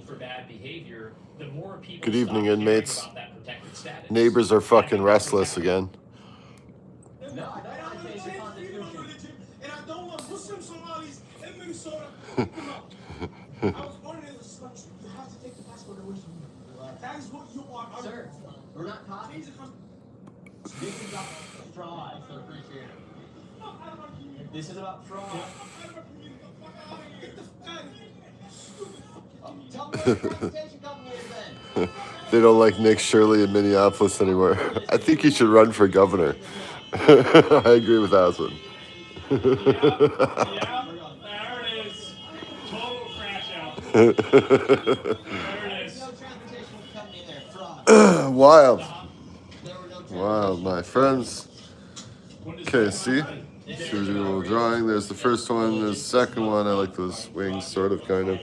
for bad behavior, the more people Good evening, stop caring inmates. about that protected status. Neighbors are fucking restless again. No, I don't face the Constitution. And I don't want Muslim Somalis in Minnesota. Come on. I was born in this country. You have to take the passport away from me. That is what you are. Sir, we're not talking. This is about fraud, so appreciate it. This is about fraud. Tell me what the transportation company is then. They don't like Nick Shirley in Minneapolis anymore. I think he should run for governor. I agree with Aslan. Yeah, there it is. Total crash out. There it is. No transportation company in there. Fraud. Wild. There were no transportation. Wow, my friends. Okay, see? Shows you a little drawing. There's the first one. There's the second one. I like those wings, sort of, kind of.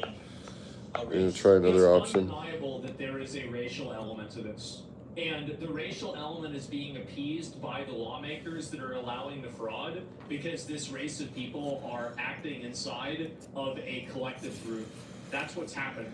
I'm going to try another option. It's undeniable that there is a racial element to this. And the racial element is being appeased by the lawmakers that are allowing the fraud because this race of people are acting inside of a collective group. That's what's happening.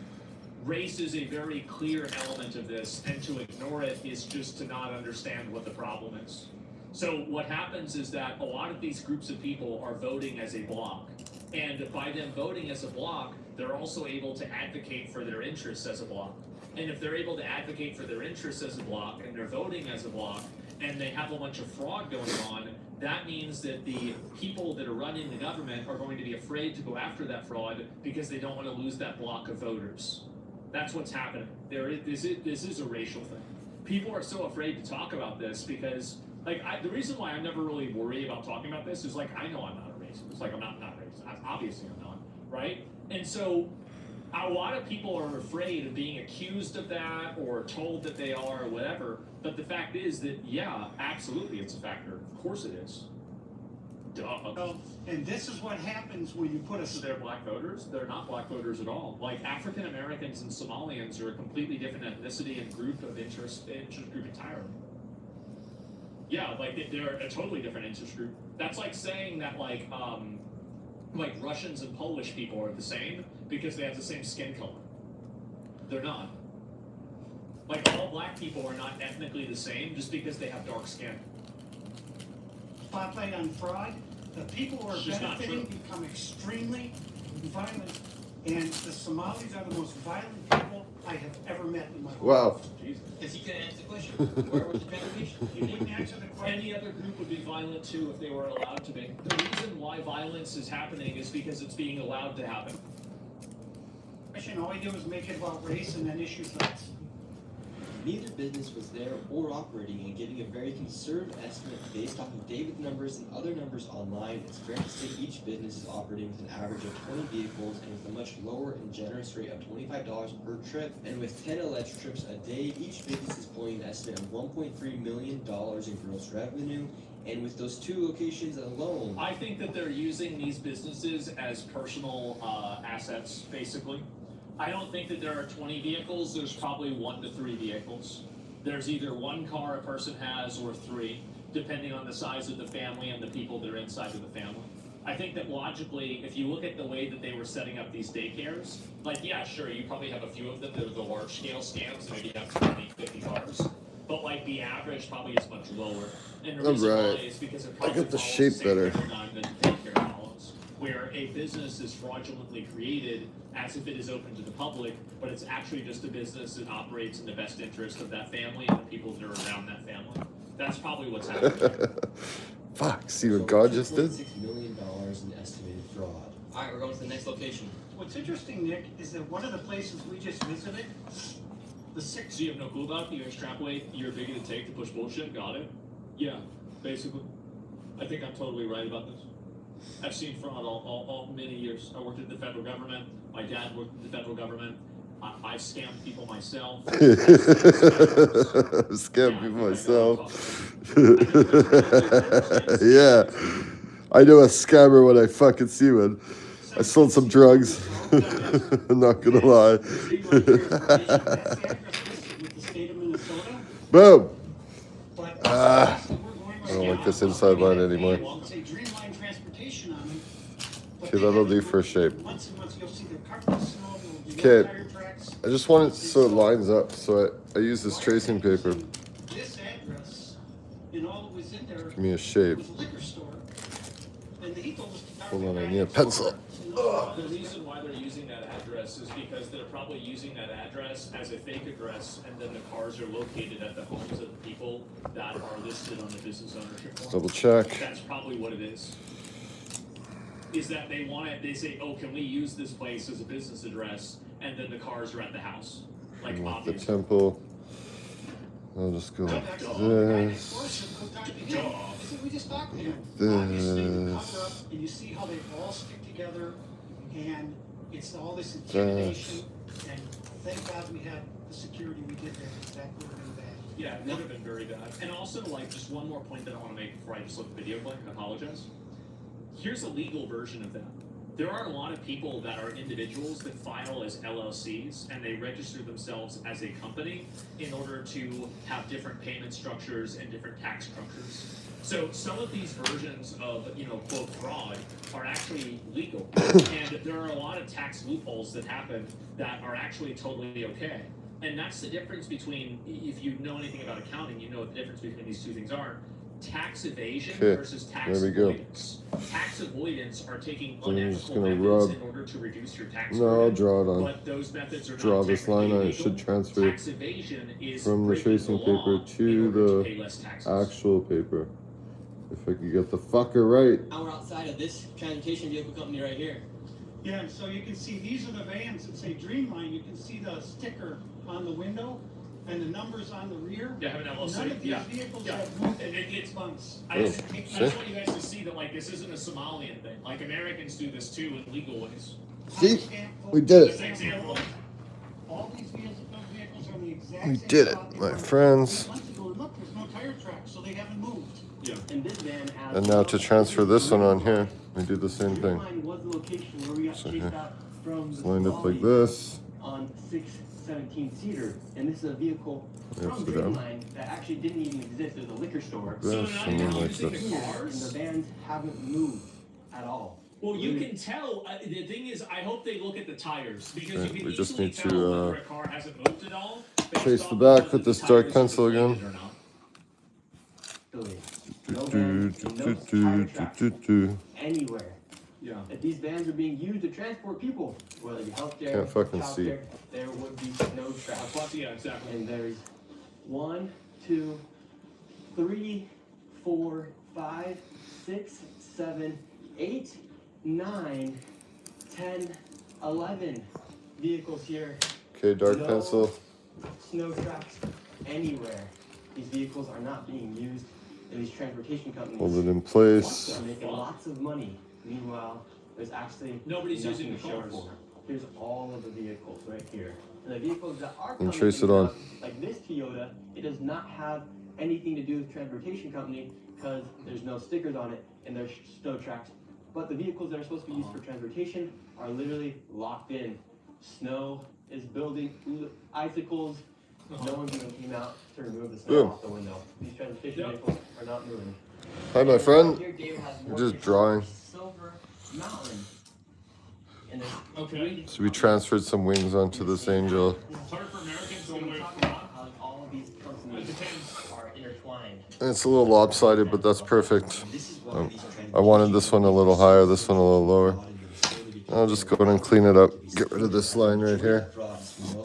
Race is a very clear element of this, and to ignore it is just to not understand what the problem is. So what happens is that a lot of these groups of people are voting as a block. And by them voting as a block, they're also able to advocate for their interests as a block. And if they're able to advocate for their interests as a block and they're voting as a block and they have a bunch of fraud going on, that means that the people that are running the government are going to be afraid to go after that fraud because they don't want to lose that block of voters. That's what's happening. This is a racial thing. People are so afraid to talk about this because, like, the reason why I never really worry about talking about this is, like, I know I'm not a racist. It's like, I'm not racist. Obviously I'm not, right? And so a lot of people are afraid of being accused of that or told that they are or whatever. But the fact is that, yeah, absolutely it's a factor. Of course it is. Duh. And this is what happens when you put So they're black voters? They're not black voters at all. Like, African Americans and Somalians are a completely different ethnicity and group of interest group entirely. Yeah, like they're a totally different interest group. That's like saying that like Russians and Polish people are the same because they have the same skin color. They're not. Like, all black people are not ethnically the same just because they have dark skin. spotlight on fraud, the people who are It's just not benefiting true. become extremely violent. And the Somalis are the most violent people I have ever met in my life. Wow. Jesus. Because he couldn't answer the question. Where was the transportation? You didn't answer the question. Any other group would be violent too if they were allowed to be. The reason why violence is happening is because it's being allowed to happen. All I did was make it about race and then issue threats. Neither business was there or operating, and giving a very conservative estimate based off of David numbers and other numbers online, it's fair to say each business is operating with an average of 20 vehicles and with a much lower and generous rate of $25 per trip. And with 10 alleged trips a day, each business is pulling an estimate of $1.3 million in gross revenue. And with those two locations alone, I think that they're using these businesses as personal assets, basically. I don't think that there are 20 vehicles. There's probably 1 to 3 vehicles. There's either 1 car a person has or 3, depending on the size of the family and the people that are inside of the family. I think that logically, if you look at the way that they were setting up these daycares, like, yeah, sure, you probably have a few of them that are the large scale scams, maybe you have 20, 50 cars. But like the average probably is much lower. And the reason why is because it probably got the follows shape same better. paradigm that the daycare follows, where a business is fraudulently created as if it is open to the public, but it's actually just a business that operates in the best interest of that family and the people that are around that family. That's probably what's happening. Fuck, see what God just did? $2.6 million in estimated fraud. All right, we're going to the next location. What's interesting, Nick, is that one of the places we just visited, the six. So you have no clue about it? You extrapolate your bigot to take to push bullshit? Got it? Yeah, basically. I think I'm totally right about this. I've seen fraud all many years. I worked at the federal government. My dad worked at the federal government. I've scammed people myself. Scam people myself. Yeah. I know a scammer when I fucking see one. I sold some drugs. I'm not gonna lie. Boom. I don't like this inside line anymore. Say Dreamline Transportation on it. Okay, that'll do for shape. Once you'll see the carpet snow, there will be no Okay. tire tracks. I just want it so it lines up. So I use this tracing paper. This address, and all that was in there Give me a shape. was a liquor store. And he told us to Hold on, I need a pencil. The reason why they're using that address is because they're probably using that address as a fake address, and then the cars are located at the homes of the people that are listed on the business ownership form. Double check. That's probably what it is. Is that they want it, they say, oh, can we use this place as a business address? And then the cars are at the house. Like, And with the obviously. temple. I'll just go like this. We just talked to him. This. Obviously, the cover up, and you see how they all stick together, and it's all this intimidation. And thank God we had the security we did there, because that would have been bad. Yeah, it would have been very bad. And also, like, just one more point that I want to make before I just look at the video clip and apologize. Here's a legal version of that. There are a lot of people that are individuals that file as LLCs, and they register themselves as a company in order to have different payment structures and different tax structures. So some of these versions of, quote, fraud are actually legal. And there are a lot of tax loopholes that happen that are actually totally okay. And that's the difference between, if you know anything about accounting, you know what the difference between these two things are. Tax evasion Okay, versus tax there we go. avoidance. Tax avoidance are taking I'm just unethical gonna methods rub. in order to reduce your tax No, I'll burden, draw it on. but those methods are Draw not this line on. It technically should legal. transfer Tax evasion is from the breaking tracing the law paper in to order the pay less taxes. actual paper. If I could get the fucker right. Now we're outside of this transportation vehicle company right here. Yeah, and so you can see, these are the vans that say Dreamline. You can see the sticker on the window and the numbers on the rear. Yeah, have an LLC. None of these Yeah, vehicles yeah. have moved And it's months. I just, Oh, I see? just want you guys to see that, like, this isn't a Somalian thing. Like, Americans do this too in legal ways. See? We did That's it. an example. All these vehicles are in the exact We same did it, spot they my were friends. 8 months ago. And look, there's no tire tracks, so they haven't moved. And this van has And now to transfer this one on here, we do the same thing. Dreamline was the location where we got So chased here. out from It's the lined up like Somali this. on 617 Cedar, and this is a vehicle from Upside down. Dreamline that actually didn't even exist. It was a liquor store. This So now and you're then like using this. the And the cars? vans haven't moved at all. Well, you can tell. The thing is, I hope they look at the tires because Okay, you can we just easily need tell to, whether a car hasn't moved at all. based trace off the of back whether with the this dark tires are pencil again. deflated or not. Really. No Do, vans, do, and no do, tire do, tracks do, do. anywhere. Yeah. If these vans are being used to transport people, whether it be healthcare, Can't fucking see. childcare, there would be no tracks. Yeah, exactly. And there's 1, 2, 3, 4, 5, 6, 7, 8, 9, 10, 11 vehicles here. Okay, dark No pencil. Snow tracks anywhere. These vehicles are not being used, and these transportation companies Hold it in place. are making lots of money. Meanwhile, there's actually Nobody's nothing using to the show cars. for. Here's all of the vehicles right here. And the vehicles that are And coming trace in it on. now, like this Toyota, it does not have anything to do with transportation company because there's no stickers on it and there's snow tracks. But the vehicles that are supposed to be used for transportation are literally locked in. Snow is building, icicles. No one even came out to remove the snow Boom. off the window. These transportation Yep. vehicles are not moving. Hi, my friend. Here, David has We're more just pictures drawing. of Silver Mountain. And there's Okay. So we transferred some wings onto this angel. It's hard for Americans So to we move. talk about how all of these It companies depends. are intertwined. And it's a little lopsided, but that's perfect. This is why Um, these I wanted this one a little higher, this one a little lower. I'll just go in and clean it up. Get rid of this line right here.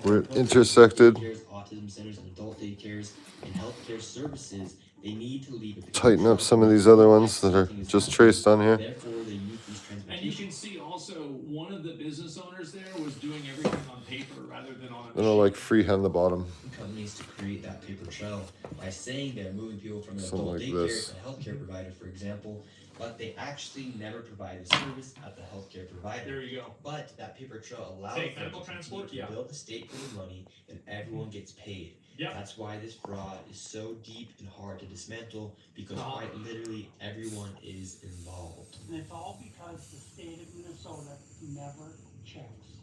Where it intersected. Autism centers and adult daycares and healthcare services, they need to leave it. Tighten up some of these other ones that are just traced on here. Therefore, they use these And you transportation. can see also one of the business owners there was doing everything on paper rather than on a Then I'll like freehand the bottom. Companies to create that paper trail by saying they're moving people from an Something adult like daycare this. to a healthcare provider, for example, but they actually never provide the service at the healthcare provider. There you go. But that paper trail allows Take them medical to transport? continue to Yeah. build the state for the money and everyone gets paid. Yeah. That's why this fraud is so deep and hard to dismantle because Uh-huh. quite literally everyone is involved. And it's all because the state of Minnesota never checks.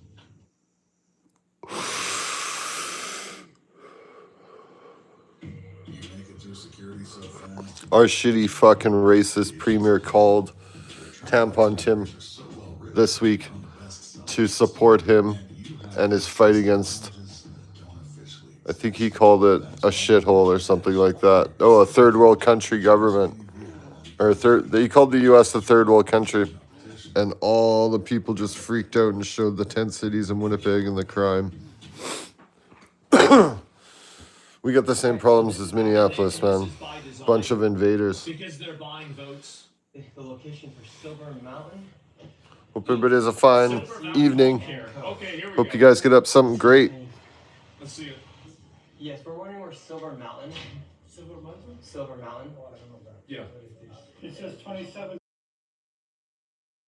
Our shitty fucking racist premier called Tampon Tim this week to support him and his fight against, I think he called it a shithole or something like that. Oh, a third world country government. Or he called the US a third world country. And all the people just freaked out and showed the 10 cities in Winnipeg and the crime. We got the same problems as Minneapolis, man. Bunch of invaders. Because they're buying votes. The location for Silver Mountain. Hope everybody has a fine evening. Okay, here we Hope go. you guys get up something great. Let's see it. Yes, we're wondering where Silver Mountain. Silver Mountain? Silver Mountain. Oh, I don't know that. Yeah. It says 27